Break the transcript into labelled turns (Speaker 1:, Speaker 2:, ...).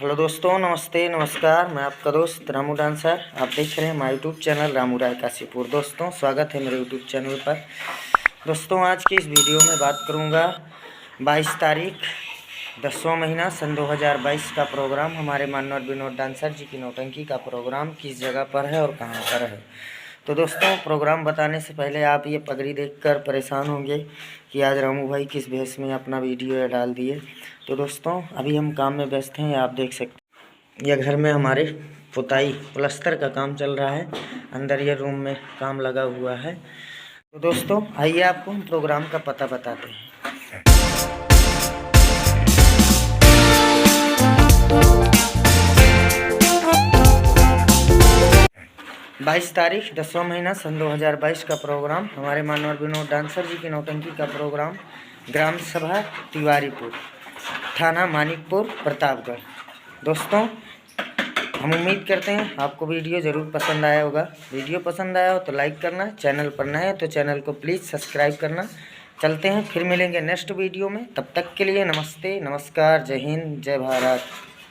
Speaker 1: Hello दोस्तों, नमस्ते नमस्कार। मैं आपका दोस्त रामू डांसर। आप देख रहे हैं हमारा यूट्यूब चैनल रामू राय काशीपुर। दोस्तों स्वागत है मेरे यूट्यूब चैनल पर। दोस्तों आज की इस वीडियो में बात करूंगा 22 तारीख 10वां महीना सन 2022 का प्रोग्राम, हमारे मानव विनोद डांसर जी की नौटंकी का प्रोग्राम किस जगह पर है और कहाँ पर है। तो दोस्तों प्रोग्राम बताने से पहले आप ये पगड़ी देखकर परेशान होंगे कि आज रामू भाई किस भेष में अपना वीडियो डाल दिए। तो दोस्तों अभी हम काम में व्यस्त हैं, आप देख सकते हैं यह घर में हमारे पुताई प्लस्तर का काम चल रहा है। अंदर ये रूम में काम लगा हुआ है। तो दोस्तों आइए आपको हम प्रोग्राम का पता बताते हैं। 22 तारीख 10वां महीना सन 2022 का प्रोग्राम, हमारे मानव विनोद डांसर जी की नौटंकी का प्रोग्राम, ग्राम सभा तिवारीपुर, थाना मानिकपुर, प्रतापगढ़। दोस्तों हम उम्मीद करते हैं आपको वीडियो ज़रूर पसंद आया होगा। वीडियो पसंद आया हो तो लाइक करना, चैनल पर नए हैं तो चैनल को प्लीज़ सब्सक्राइब करना। चलते हैं, फिर मिलेंगे नेक्स्ट वीडियो में। तब तक के लिए नमस्ते नमस्कार, जय हिंद, जय भारत।